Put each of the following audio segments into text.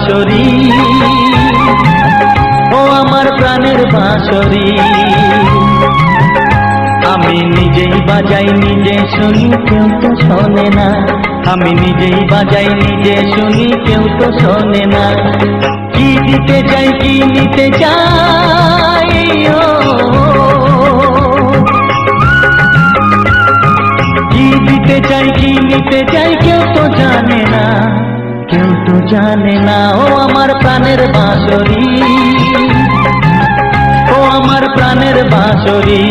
বাঁশরি, ও আমার প্রাণের বাঁশরি। আমি নিজেই বাজাই নিজে শুনি, কেউ তো শোনে না। আমি নিজেই বাজাই নিজে শুনি, কেউ তো শোনে না। কি দিতে চাই কি নিতে চাই, কি দিতে চাই কি নিতে চাই, কেউ তো জানে না, কেউ তো জানে না। ও আমার প্রাণের বাঁশরি, ও আমার প্রাণের বাঁশরি।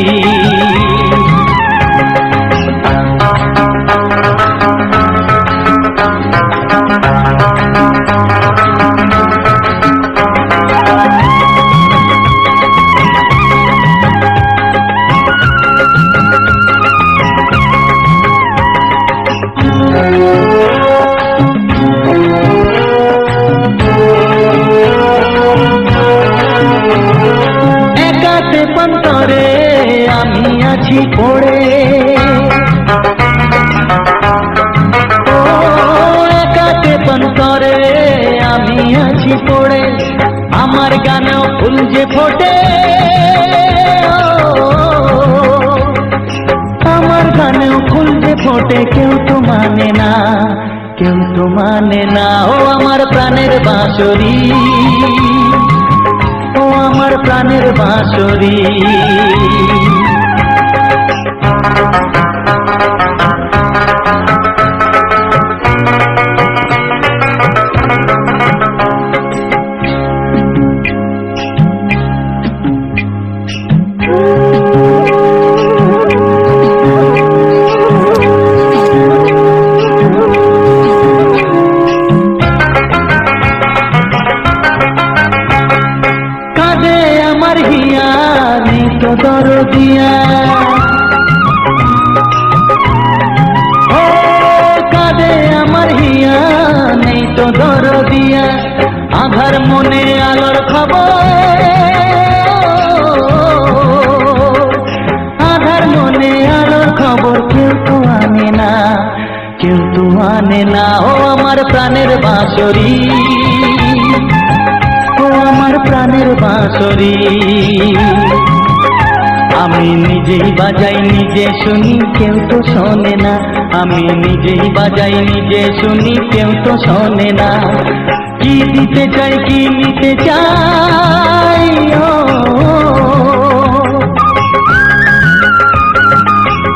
একাতে পন্তরে আমি আছি পড়ে, ও একাতে পন্তরে আমি আছি পড়ে। আমার গানেও ফুল যে ফোটে, আমার গানেও ফুল যে ফোটে, কেউ তো মানে না, কেউ তো মানে না। ও আমার প্রাণের বাঁশরি, ও আমার প্রাণের বাঁশরি। কাঁদে আমার হিয়া নেই তো দরদিয়া, ও কাঁদে আমার হিয়া নেই তো দরদিয়া। আধার মনে আলোর খবর, আধার মনে আলোর খবর, কেউ তো আনে না, কেউ তো আনে না। ও আমার প্রাণের বাঁশরি, ও আমার প্রাণের বাঁশরি। আমি নিজেই বাজাই নিজে শুনি, কেউ তো শোনে না। আমি নিজেই বাজাই নিজে শুনি, কেউ তো শোনে না। কি দিতে চাই কি নিতে চাই,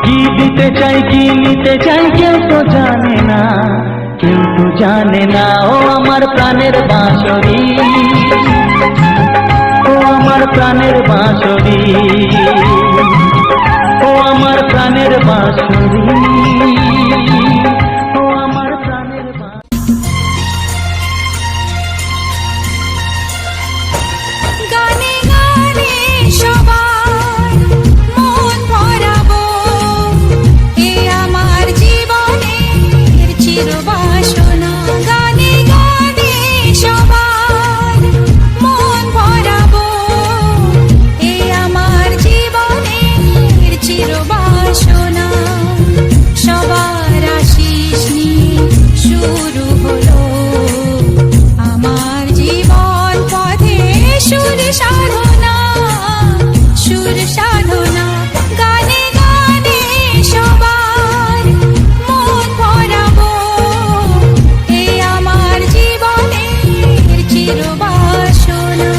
কি দিতে চাই কি নিতে চাই, কেউ তো জানে না, কেউ তো জানে না। ও আমার প্রাণের বাঁশরি, ও আমার প্রাণের বাঁশরি, ও আমার প্রাণের বাঁশরি, ও আমার প্রাণের বাঁশরি। গানে গানে সবার মন ভরাবো, এ আমার জীবনের চিরবাসনা। গানে গানে সবার মন ভরাবো, এ আমার জীবনের চিরবাসনা। সবার আশিস নিয়ে শুরু হলো আমার জীবন পথে সুর সাধনা, সুর সাধনা। গানে গানে সবার মন ভরাবো, এ আমার জীবনের চিরবাসনা।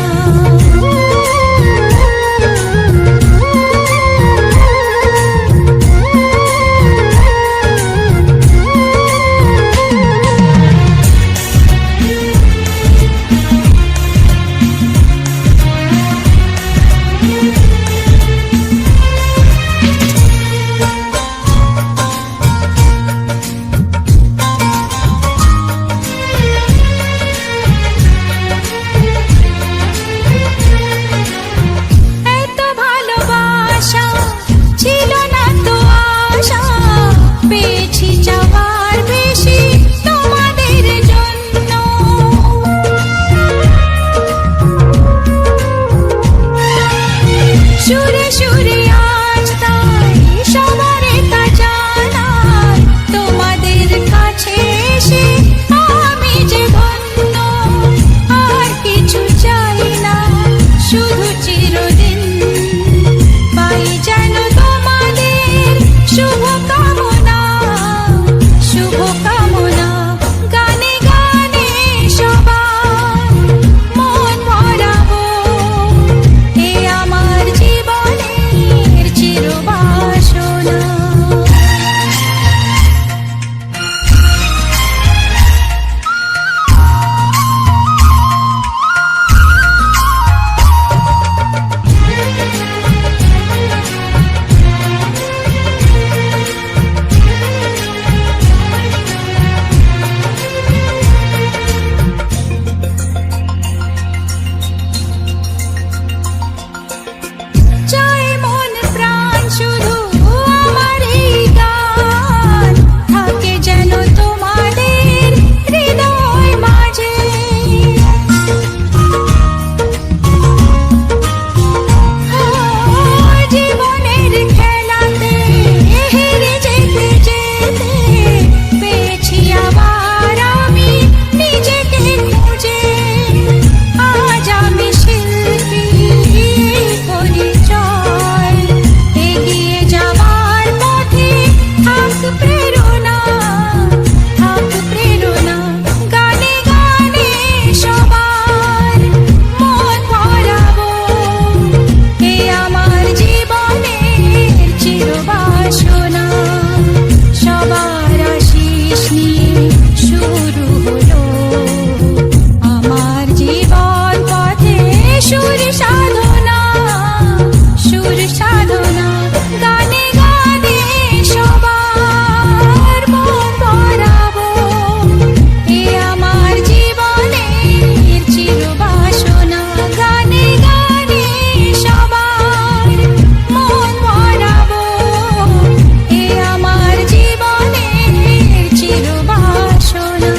এত ভালোবাসা ছিল না তো আশা, পেয়েছি যাওয়ার বেশি তোমাদের জন্য। সুরে সুরে আজ তাই সবার তা জানাই, তোমাদের কাছে এসে আমি যে ধন্য। সুর সাধনা, সুর সাধনা, গানে গানে সবার মন ভরাবো, এ আমার জীবনের চিরবাসনা। গানে গানে সবার মন ভরাবো, এ আমার জীবনের চিরবাসনা।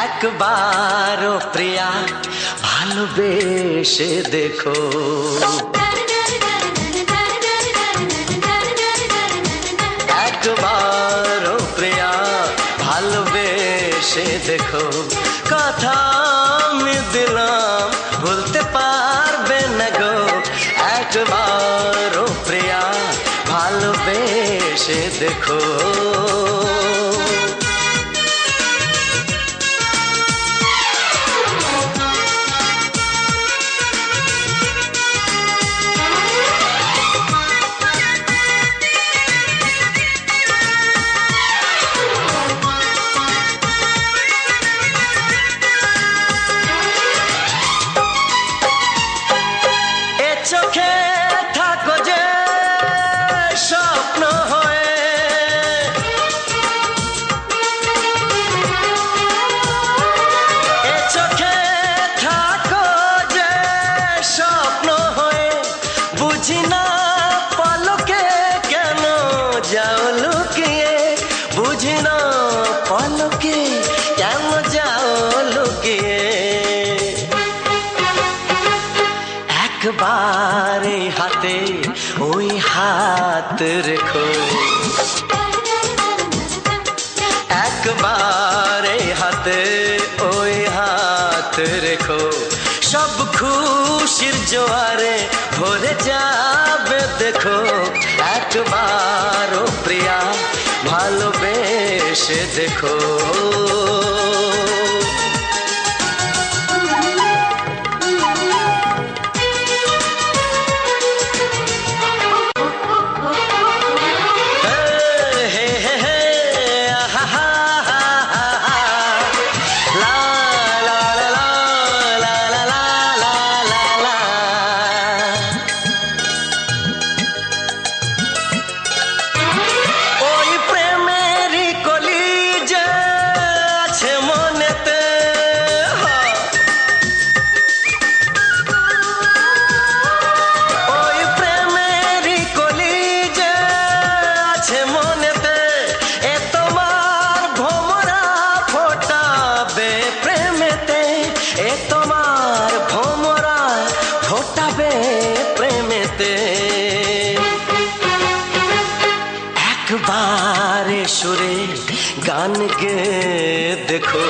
একবারও প্রিয়া ভালোবেসে দেখো, একবারও প্রিয়া ভালোবেসে দেখো, কথা আমি দিলাম ভুলতে পারবে না গো। একবারও প্রিয়া ভালোবেসে দেখো। চোখে থাকো যে স্বপ্ন হয়ে, এ চোখে থাকো যে স্বপ্ন হয়ে, বুঝি না পলকে কেন যাও লুকিয়ে, বুঝি না পলকে কেন যাও লুকিয়ে। একবার এই হাতে ওই হাত রেখো, একবার এই হাতে ওই হাত রেখো, সব খুশির জোয়ারে ভরে যাবে দেখো। একবারও প্রিয়া ভালোবেসে দেখো। একবারে সুরে গান গে দেখো,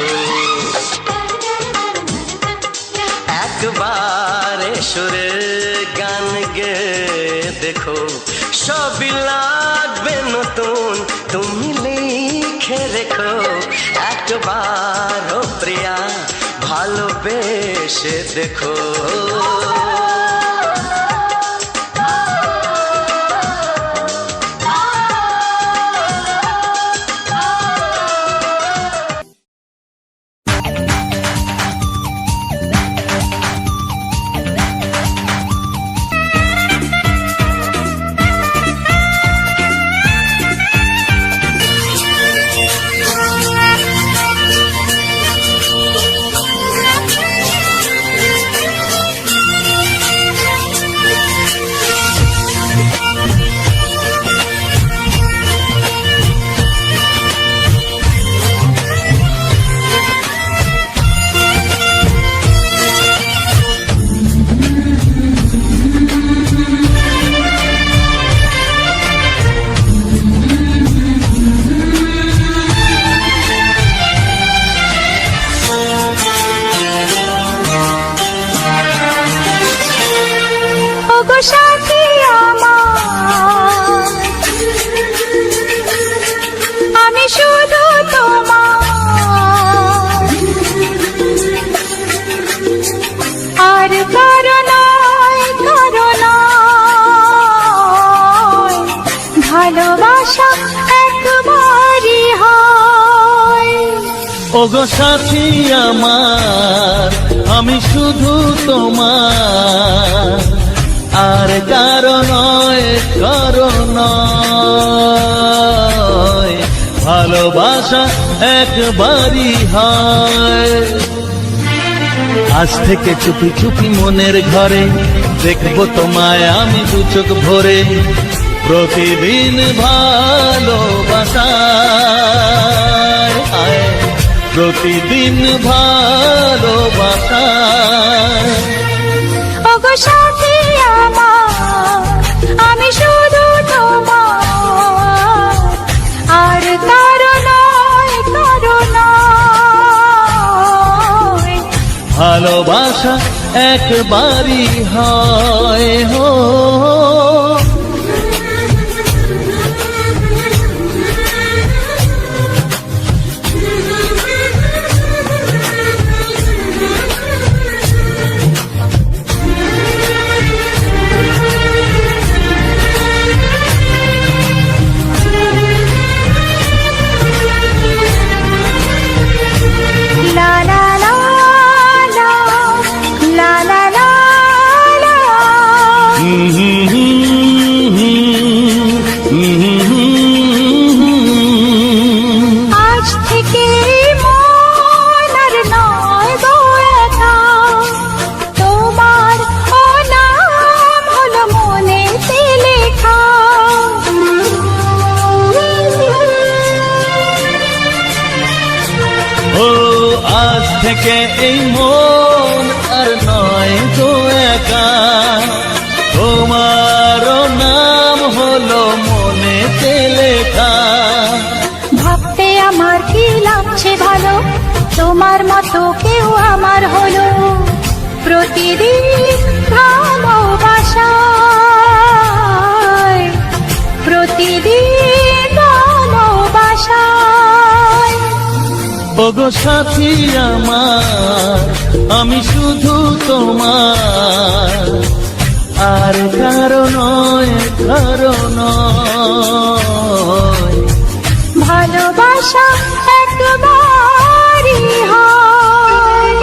একবারে সুরে গান গে দেখো, সবই লাগবে নতুন তুমি লিখে রেখো। একবারও প্রিয়া ভালোবেসে দেখো। ওগো সাথী আমার, আমি শুধু তোমার, আর কারো নয়, কারো নয়। ভালোবাসা একবারই হয়। আজ থেকে চুপি চুপি মনের ঘরে দেখবো তোমায় আমি দু চোখ ভরে। প্রতিদিন ভালোবাসায়, আয় প্রতিদিন ভালোবাসায়। ওগো সাথী আমার, আমি শুধু তোমার, আর কারো নয়, কারো নয়। ভালোবাসা একবারই হয় হো। লা লা লা লা, লা লা লা লা। আজ থেকে মন আর নয় গো একা, তোমার ও নাম হলো মনেতে লেখা। ও আজ থেকে এই মন আর নয় গো একা, তোমারও নাম হলো মনেতে লেখা। ভাবতে আমার কি লাগছে ভালো, তোমার মতো কেউ আমার হলো। প্রতিদিন ভালোবাসায়, প্রতিদিন ভালোবাসায়। ওগো সাথী আমার, আমি শুধু তোমার, আর কারো নয়, কারো নয়। ভালোবাসা একবারই হয়।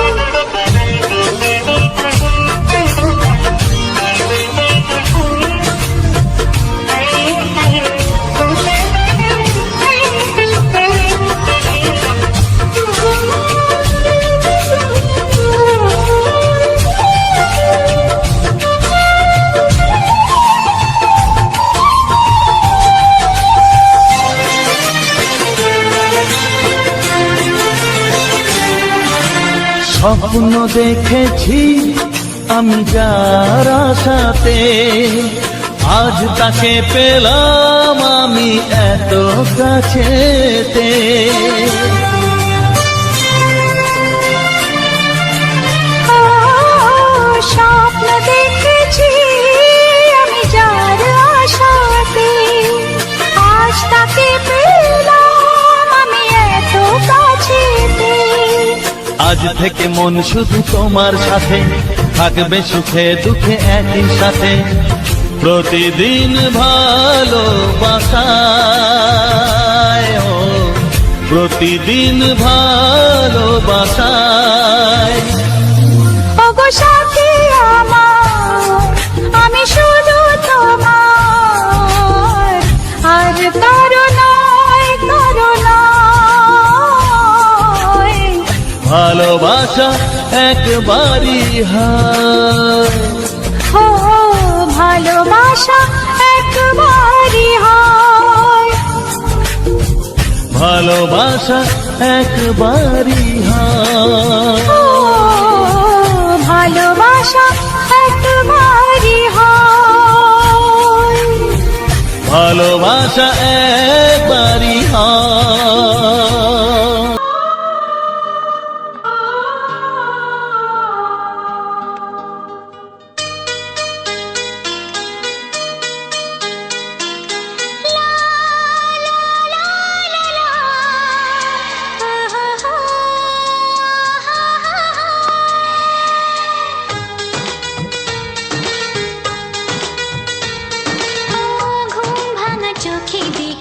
স্বপ্ন দেখেছি আমি যার আশাতে, আজ তাকে পেলাম আমি এত কাছেতে। স্বপ্ন দেখেছি আমি যার আশাতে, আজ তাকে পেলাম আমি এত কাছেতে। আজ থেকে মন শুধু তোমার সাথে, থাকবে সুখে দুঃখে একই সাথে। প্রতিদিন ভালোবাসায়, ও প্রতিদিন ভালোবাসায়। ওগো সাথী আমার, আমি শুধু তোমার, আর কারো নয়, কারো নয়। ভালোবাসা একবারই হয়। ও ভালোবাসা একবারই হয়। ভালোবাসা একবারই হয়। ও ভালোবাসা একবারই হয়। ভালোবাসা একবারই হয়। ঘুম ভাঙা চোখে দেখি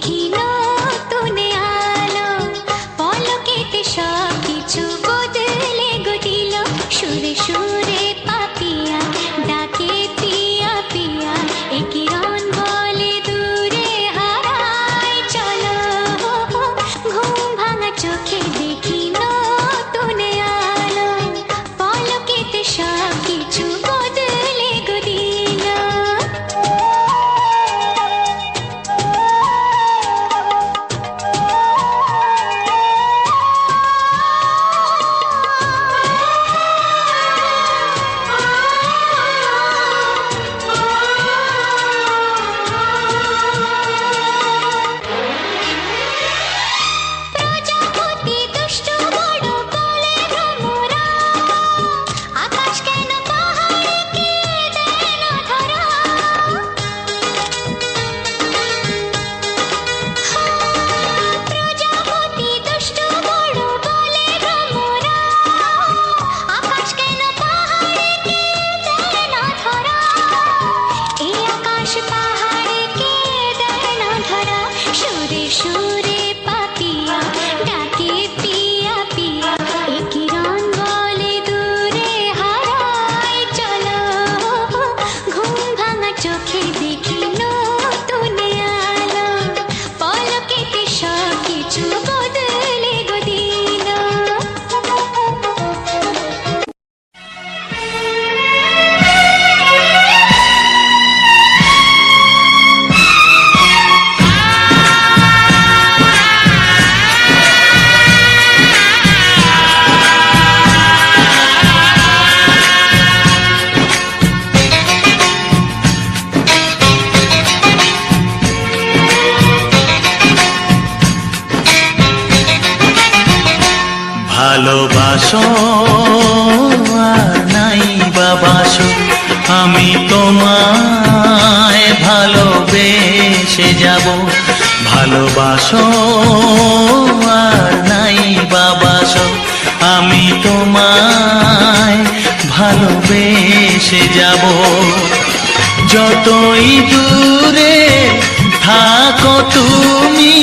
আমি তোমায় ভালোবেসে যাব। ভালোবাসো আর নাই বাবাসো, আমি তোমায় ভালোবেসে যাব। যতই দূরে থাকো তুমি,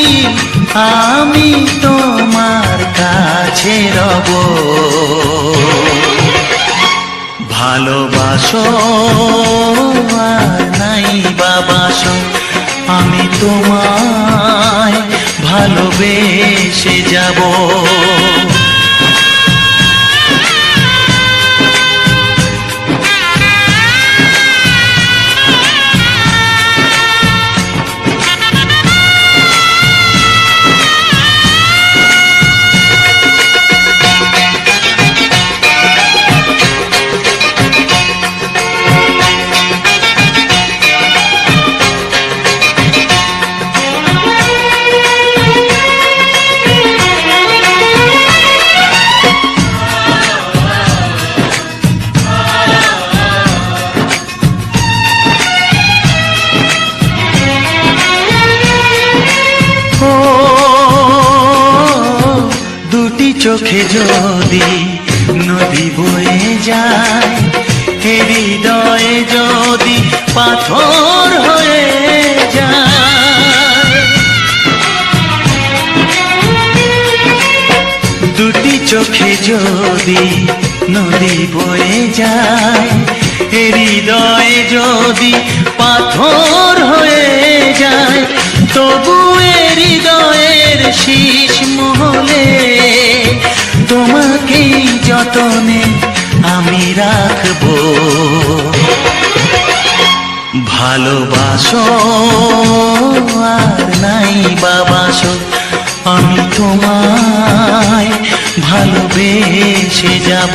আমি তোমার কাছে রব। ভালোবাসো আর নাই বাবাসো, আমি তোমায় ভালোবেসে যাব। চোখে যদি নদী বয়ে যায়, হৃদয়ে যদি পাথর হয়ে যায়। দুটি চোখে যদি নদী বয়ে যায়, হৃদয়ে যদি পাথর হয়ে যায়, তবু হৃদয়ের শীষ মহলে তোমাকে যতনে আমি রাখবো। ভালোবাসো আর নাই বাবাসো, আমি তোমায় ভালোবেসে যাব।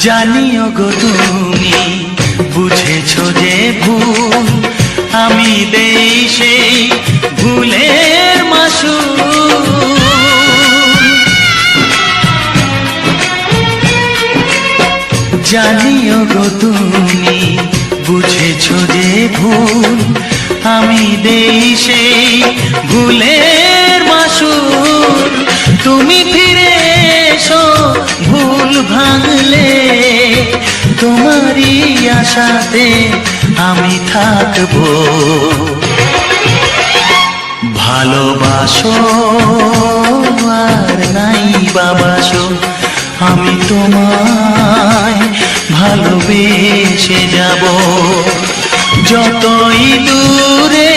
জানিও গো তুমি বুঝেছো যে ভুল, আমি দেই সেই ভুলের মাসুল। জানিও গো তুমি বুঝেছো যে ভুল, আমি দেই সেই ভুলের মাসুল। তুমি ফিরে এসো ভুল ভাঙলে, তোমারই আশাতে আমি থাকবো। ভালোবাসো আর নাই বাবাসো, আমি তোমায় ভালোবেসে যাব। যতই দূরে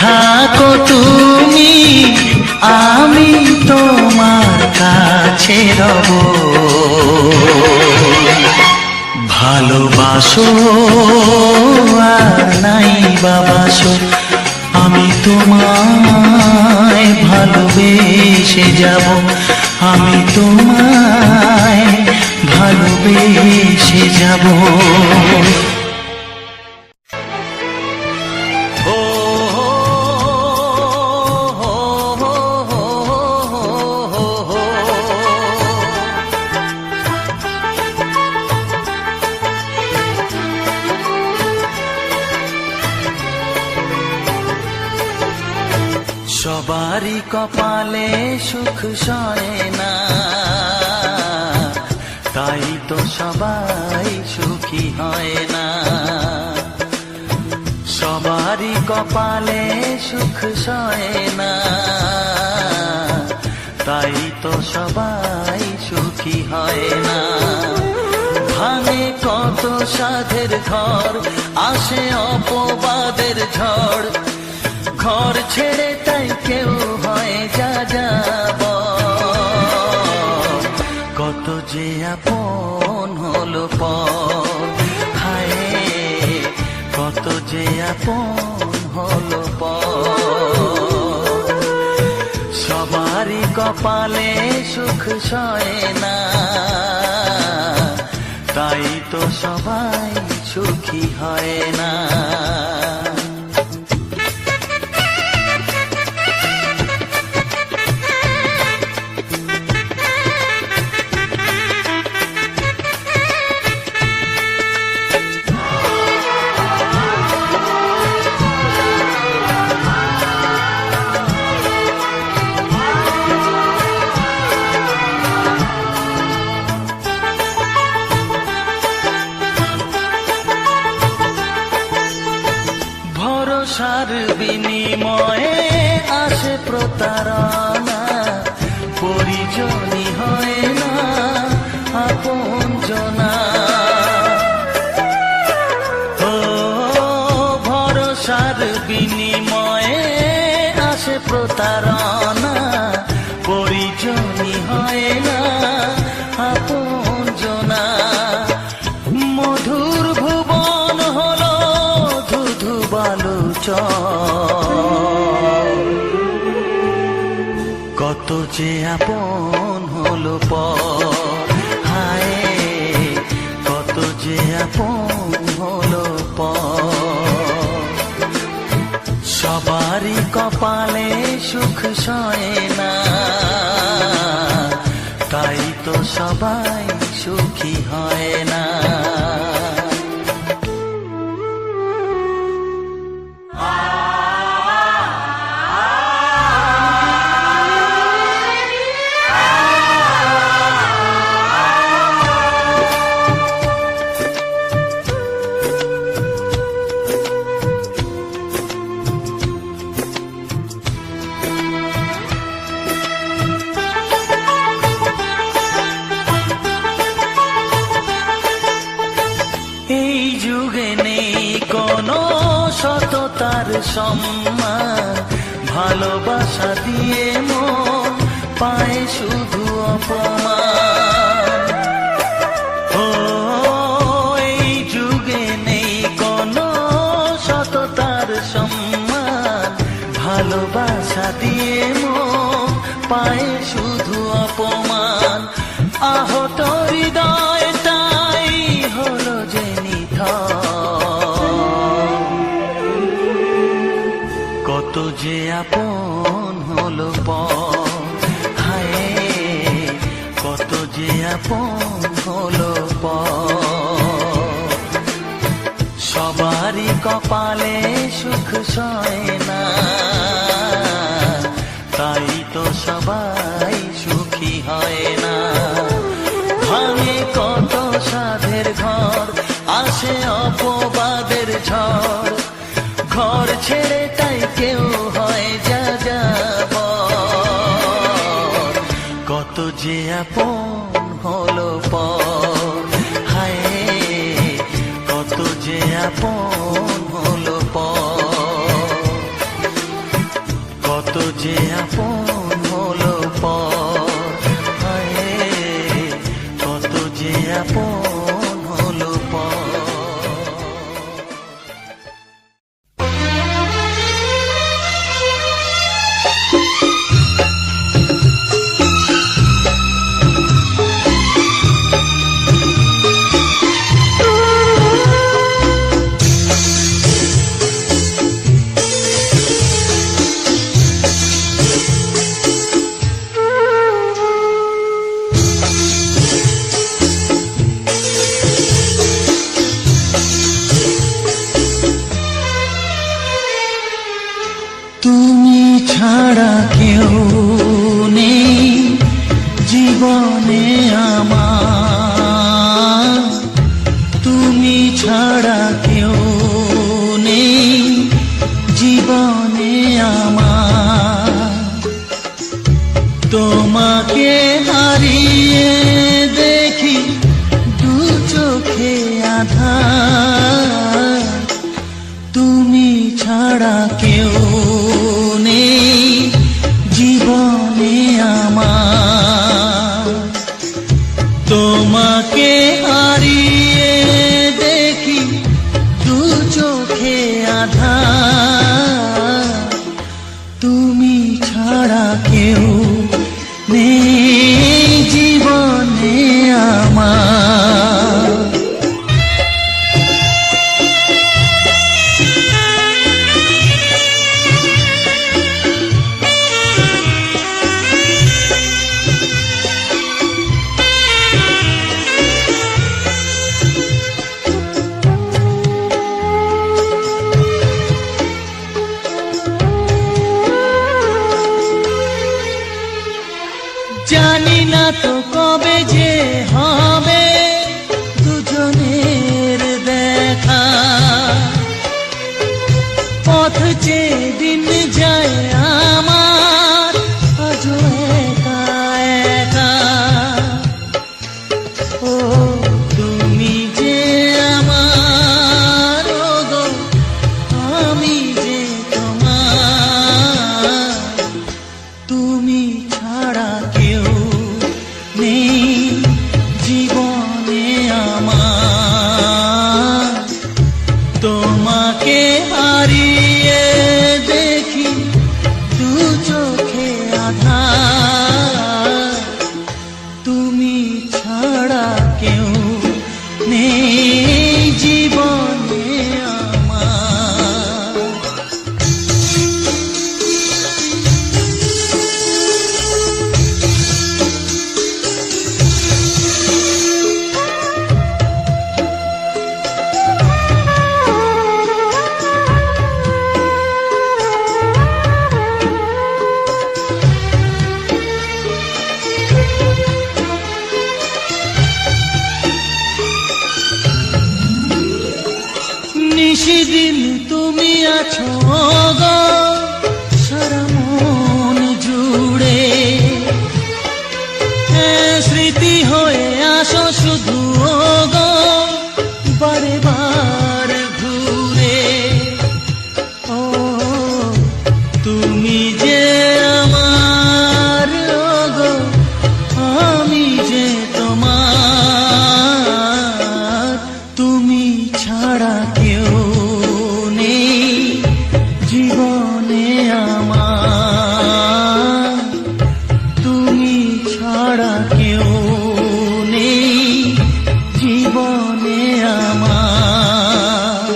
থাকো তুমি, আমি তোমার কাছে রব। ভালোবাসো আর নাই বাবাসো, আমি তোমায় ভালোবেসে যাব। আমি তোমায় ভালোবেসে যাব। সবারই কপালে সুখ সয় না, তাই তো সবাই সুখী হয় না। সবারই কপালে সুখ সয় না, তাই তো সবাই সুখী হয় না। ভাঙে কত সাধের ঘর, আসে অপবাদের ঝড়। ঘর ছেড়ে তাই কেউ হয় যা যাব, কত যে আপন হলো পর, হায় কত যে আপন হলো পর। সবারই কপালে সুখ সয় না, তাই তো সবাই সুখী হয় না। ভরসার বিনিময়ে আসে প্রতারণা, পরিজনই হয় না আপনজনা। ও ভরসার বিনিময়ে আসে প্রতারণা, পরিজনই হয় না আপনজনা। মধুর ভুবন হলো ধুধু বালুচর, কত যে আপন হলো পর, হায় কত যে আপন হলো পর। সবারই কপালে সুখ সয় না, তাই তো সবাই সুখী হয় না। এই যুগে নেই কোনো সততার সম্মান, ভালোবাসা দিয়ে মন পায় শুধু অপমান। ও এই যুগে নেই কোনো সততার সম্মান, ভালোবাসা দিয়ে মন পায় শুধু অপমান। আহত হৃদয়টাই হলো যে নিথর, কত যে আপন হলো পর, হায় কত যে আপন হলো পর। সবারই কপালে সুখ সয় না, তাই তো সবাই সুখী হয় না। ভাঙে কত সাধের ঘর, আসে অপবাদের ঝড়, ঘর ছেড়ে তাই কেউ হয় যাযাবর। কত যে আপন হলো পর, হায় কত যে আপন হলো পর। কত যে আপন হলো পর, হায় কত যে আপন হলো পর। তোমাকে হারিয়ে দেখি দু চোখে আঁধার, তুমি ছাড়া কেউ নেই জীবনে আমার। জানি না তো কবে যে হবে দুজনের দেখা, পথ চেয়ে দিন যায় আমার আজও একা একা। ও তুমি যে আমার, ও গো আমি যে তোমার, তুমি ছাড়া কেউ নেই জীবনে আমার। তোমাকে হারিয়ে দেখি দু চোখে আঁধার, তুমি ছাড়া কেউ নেই জীবনে আমার। নিশিদিন তুমি আছো গো সারা মন জুড়ে, স্মৃতি হয়ে আসো শুধু গো বারে বার ঘুরে। ও তুমি যে আমার, গো আমি যে তোমার, তুমি ছাড়া কেউ নেই জীবনে আমার। তুমি ছাড়া কেউ নেই জীবনে আমার।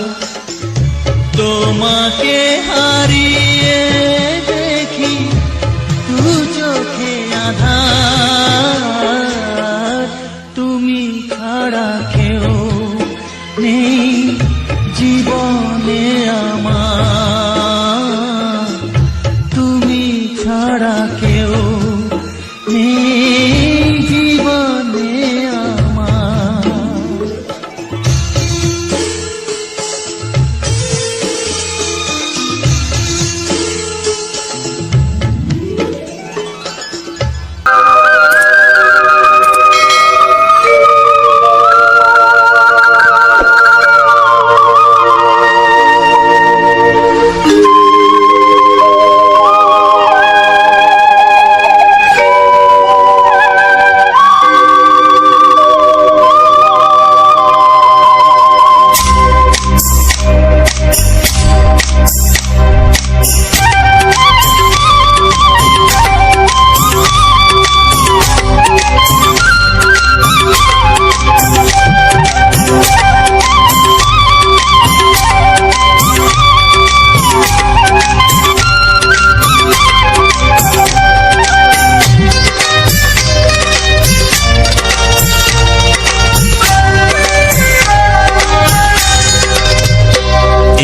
তোমাকে হারিয়ে দেখি দু চোখে আঁধার, তুমি ছাড়া কেউ নেই জীবনে আমার। তুমি ছাড়া কেউ নেই জীবনে আমার।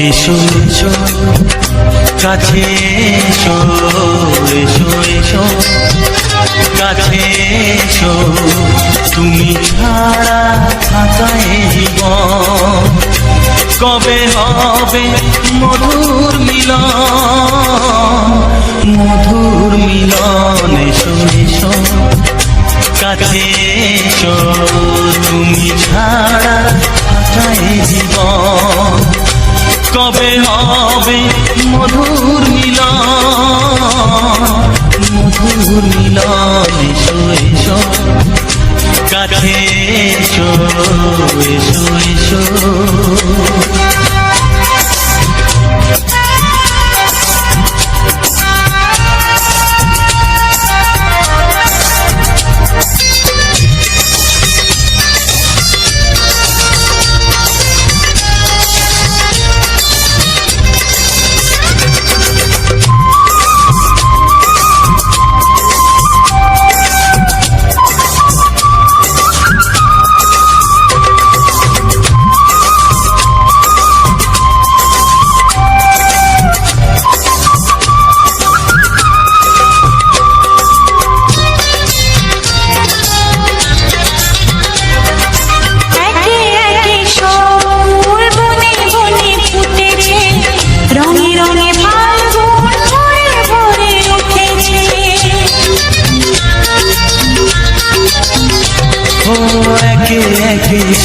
এসো এসো কাছে এসো, এসো এসো কাছে এসো, তুমি ছাড়া থাকা এ জীবন কবে হবে মধুর মিলন, মধুর মিলন। এসো এসো কাছে এসো, তুমি ছাড়া থাকা এ জীবন কবে হবে মধুর মিলন, মধুর মিলন। এসো এসো কাছে এসো এসো এসো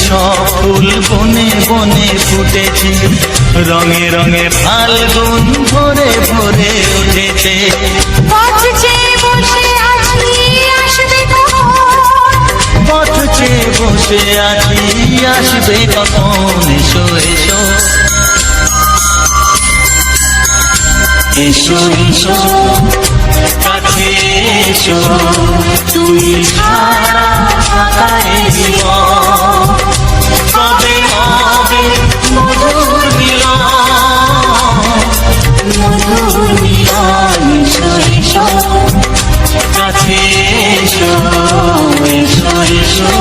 সব ফুল বনে বনে ফুটেছে রঙে রঙে ফাল্গুন ভরে ভরে উঠেছে পথ চেয়ে বসে আছি আসবে পথ চেয়ে বসে আছি আসবে কখন এসো এসো এসো এসো কাছে এসো তুই ছাড়া থাকায় জীবন কবে হবে মধুর মিলন এসো এসো কাছে এসো এসো এসো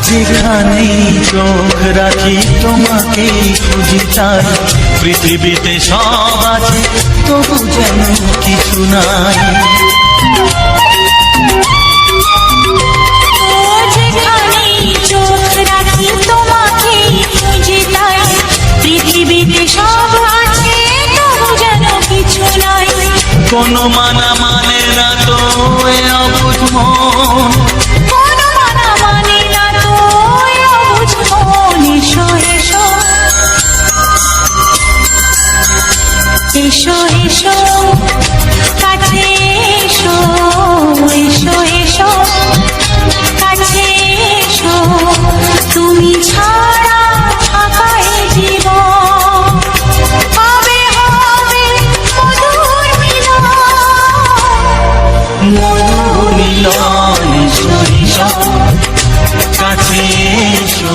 যেখানেই চোখ রাখি তোমাকেই খুঁজি তাই পৃথিবীতে সব আছে তবু যেন কিছু নাই যেখানেই চোখ রাখি তোমাকেই খুঁজি তাই পৃথিবীতে সব আছে তবু যেন কিছু নাই কোনো মানা মানে না তো এ অবুঝ মন এসো এসো কাছে এসো এসো এসো কাছে এসো তুমি ছাড়া থাকায় জীবন হবে হবে মধুর মিলন এসো এসো কাছে এসো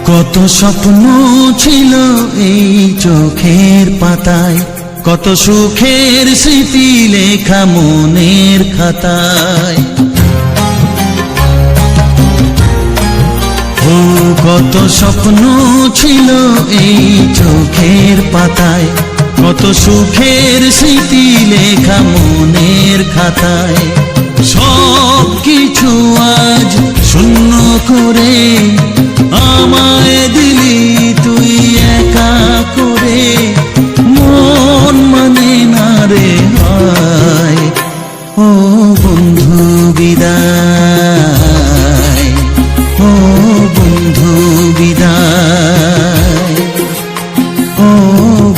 কত স্বপ্ন ছিল এই চোখের পাতায় কত সুখের স্মৃতি লেখা মনের খাতায় ও কত স্বপ্ন ছিল এই চোখের পাতায় কত সুখের স্মৃতি লেখা মনের খাতায় সব কিছু আজ শূন্য করে আমায় দিলি তুই একা করে মন মানে না রে হায় ও বন্ধু বিদায় ও বন্ধু বিদায় ও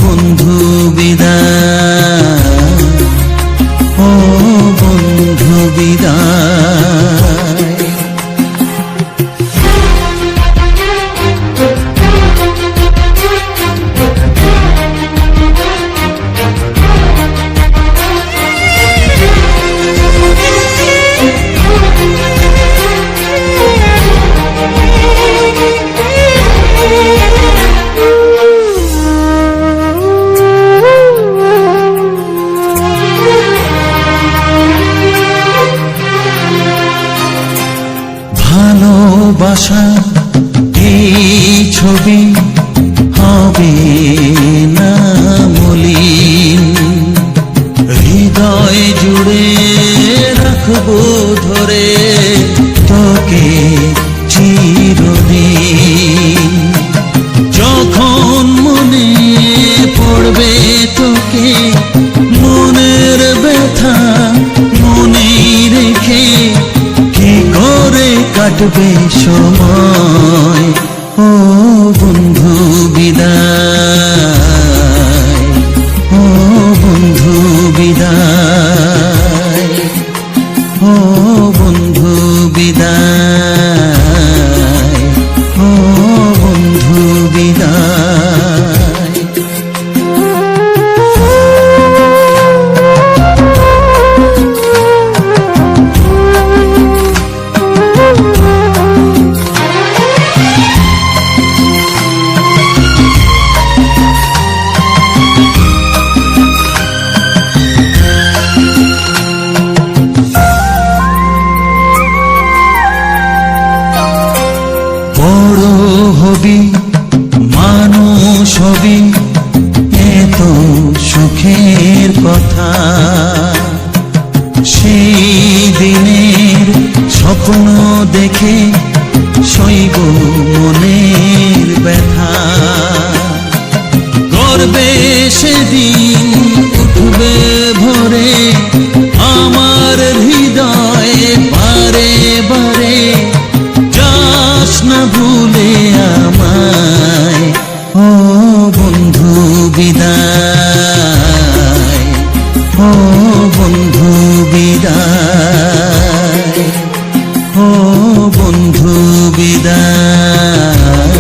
বন্ধু বিদায় ও বন্ধু বিদায় ভালোবাসা এই ছবি হবে না মলিন, হৃদয় জুড়ে রাখবো ধরে তোকে চিরদিন। যখন মনে পড়বে তোকে, মনের ব্যথা মনে রেখে কি করে কাটবে সময়। ও বন্ধু বিদায়, ও বন্ধু বিদায়, ও বন্ধু বিদায়, ও বন্ধু বিদায়। বড় হবি মানুষ হবি, এত সুখের কথা, সেই দিনের স্বপ্ন দেখে সইব মনের ব্যথা। গর্বে সেদিন উঠবে ভরে আমার হৃদয়ে বারে বারে, যাস না ভুলে আমায়। ও বন্ধু বিদায়, ও বন্ধু বিদায়, ও বন্ধু বিদায়,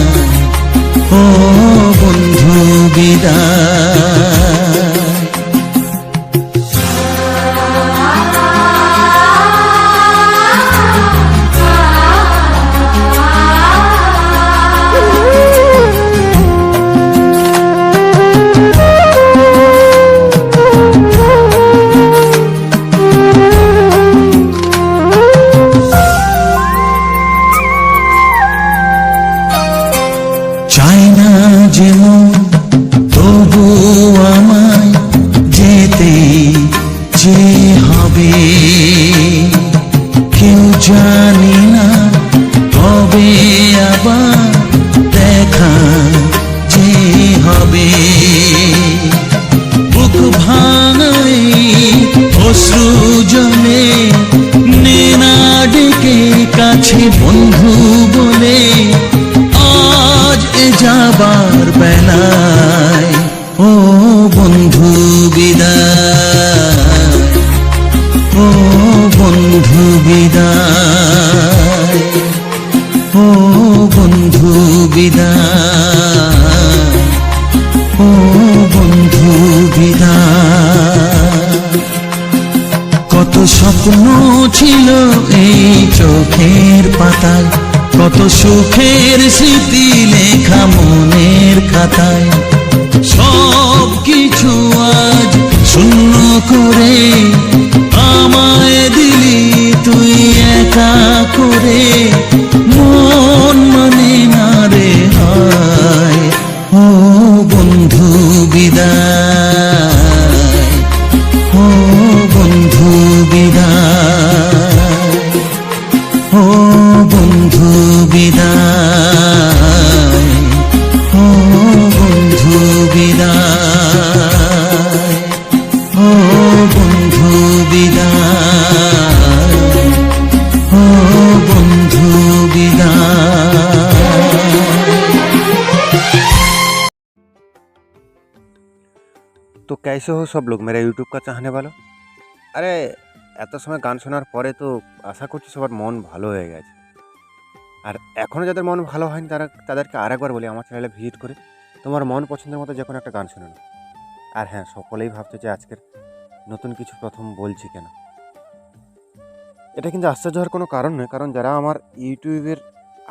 ও বন্ধু বিদায়। চাই না যেমন তবু আমায় যেতে যে হবে, কেউ জানি না কবে আবার দেখা যে হবে। বুক ভাঙাই অশ্রু জলে নে না ডেকে কাছে বন্ধু বলে, আজ এ যাবার বেলায়। ও বন্ধু বিদায়, ও বন্ধু বিদায়, ও বন্ধু বিদায়, ও বন্ধু বিদায়। কত স্বপ্ন ছিল এই চোখের পাতায়, কত সুখের স্মৃতি লেখা মনের খাতায়, সব কিছু আজ শূন্য করে আমায় দিলি তুই একা করে। মন মানে না রে হায়। ও বন্ধু বিদায়, ও বন্ধু বিদায়, ও বন্ধু বিদায়, ও বন্ধু বিদায়, ও বন্ধু বিদায়, ও বন্ধু বিদায়। तो कैसे हो सब लोग मेरा यूट्यूब का चाहने वालों। আরে এত সময় গান শোনার পরে তো আশা করছি সবার মন ভালো হয়ে গেছে। আর এখনও যাদের মন ভালো হয়নি তাদেরকে আরেকবার বলি আমার চ্যানেলে ভিজিট করে তোমার মন পছন্দের মতো যে কোনো একটা গান শোনানো। আর হ্যাঁ, সকলেই ভাবছে যে আজকের নতুন কিছু প্রথম বলছি কেন। এটা কিন্তু আশ্চর্য হওয়ার কোনো কারণ নয়, কারণ যারা আমার ইউটিউবের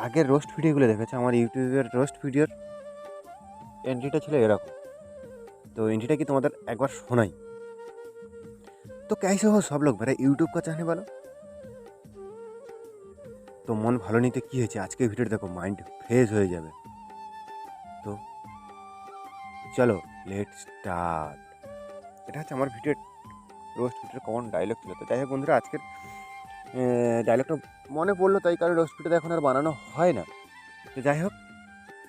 আগের রোস্ট ভিডিওগুলো দেখেছে, আমার ইউটিউবের রোস্ট ভিডিওর এন্ট্রিটা ছিল এরকম। तो एंट्रीटा की तुम्हारे एक बार सुनाई। तो कैसे हो सब लोग मेरा यूट्यूब का चाहने वालों। तो তো মন ভালো নিতে কী হয়েছে, আজকে ভিডিওটা দেখো, মাইন্ড ফ্রেশ হয়ে যাবে। তো চলো লেট স্টার্ট। এটা হচ্ছে আমার ভিডিওর রোস্ট ভিডিওর কমন ডায়লগ ছিল। তো যাই হোক বন্ধুরা, আজকের ডায়লগটা মনে পড়লো, তাই কারণে রোস্ট ভিডিওটা এখন আর বানানো হয় না। তো যাই হোক,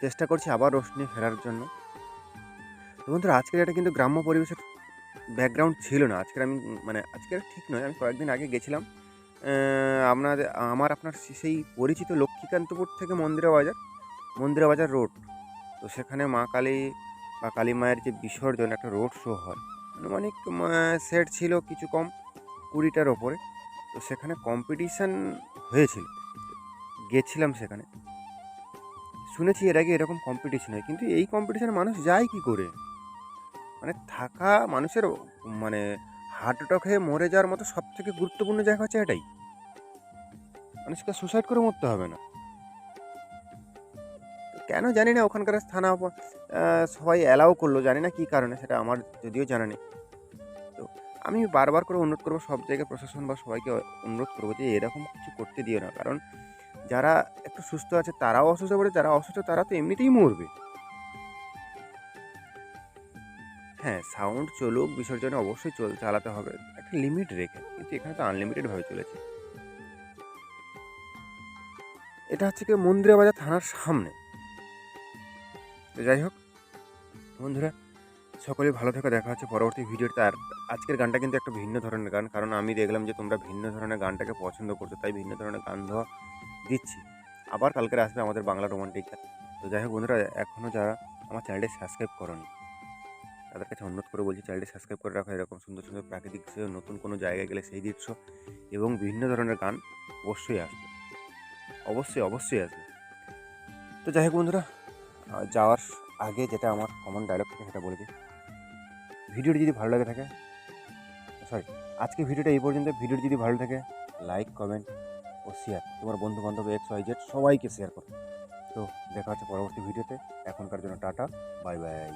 চেষ্টা করছি আবার রোস্ট নিয়ে ফেরার জন্য। তো বন্ধুরা, আজকের এটা কিন্তু গ্রাম্য পরিবেশের ব্যাকগ্রাউন্ড ছিল না। আজকের আমি আজকের ঠিক নয়, আমি কয়েকদিন আগে গেছিলাম আপনার সেই পরিচিত লক্ষ্মীকান্তপুর থেকে মন্দিরা বাজার রোড। তো সেখানে মা কালী বা কালী মায়ের যে বিসর্জন, একটা রোড শো হয়, আনুমানিক সেট ছিল কিছু কম 20টার ওপরে। তো সেখানে কম্পিটিশান হয়েছিল, গেছিলাম সেখানে। শুনেছি এর আগে এরকম কম্পিটিশন হয়, কিন্তু এই কম্পিটিশানে মানুষ যায় কী করে? থাকা মানুষের হার্ট অ্যাটাক হয়ে মরে যাওয়ার মতো সব থেকে গুরুত্বপূর্ণ জায়গা হচ্ছে এটাই। মানুষকে সুসাইড করে মরতে হবে না। কেন জানি না, ওখানকার থানা সবাই অ্যালাউ করলো, জানি না কী কারণে, সেটা আমার যদিও জানা নেই। তো আমি বারবার করে অনুরোধ করবো সব জায়গায় প্রশাসন বা সবাইকে অনুরোধ করবো যে এরকম কিছু করতে দিও না। কারণ যারা একটু সুস্থ আছে তারাও অসুস্থ পড়ে, যারা অসুস্থ তারা তো এমনিতেই মরবে। হ্যাঁ, সাউন্ড চলুক, বিসর্জনে অবশ্যই চালাতে হবে একটা লিমিট রেখে, কিন্তু এখানে তো আনলিমিটেডভাবে চলেছে। এটা হচ্ছে কি মন্দিরা বাজার থানার সামনে। তো যাই হোক বন্ধুরা, সকলেই ভালো থেকে দেখা হচ্ছে পরবর্তী ভিডিওতে। আর আজকের গানটা কিন্তু একটা ভিন্ন ধরনের গান, কারণ আমি দেখলাম যে তোমরা ভিন্ন ধরনের গানটাকে পছন্দ করছো, তাই ভিন্ন ধরনের গান দিচ্ছি। আবার কালকে আসবে আমাদের বাংলা রোমান্টিক গান। তো যাই হোক বন্ধুরা, এখনও যারা আমার চ্যানেলটি সাবস্ক্রাইব করোনি তাদের কাছে অনুরোধ করে বলছি, চ্যানেলটি সাবস্ক্রাইব করে রাখো। এরকম সুন্দর সুন্দর প্রাকৃতিক দৃশ্য, নতুন কোনো জায়গায় গেলে সেই দৃশ্য এবং বিভিন্ন ধরনের গান অবশ্যই আসবে, অবশ্যই আসবে। তো যাই হোক বন্ধুরা, যাওয়ার আগে যেটা আমার কমন ডায়লগ থাকে সেটা বলে দিই। ভিডিওটি যদি ভালো লাগে থাকে, আজকে ভিডিওটা এই পর্যন্ত। ভিডিওটি যদি ভালো থাকে, লাইক, কমেন্ট ও শেয়ার, তোমার বন্ধু বান্ধব XYZ সবাইকে শেয়ার করো। তো দেখা হচ্ছে পরবর্তী ভিডিওতে। এখনকার জন্য টাটা, বাই বাই।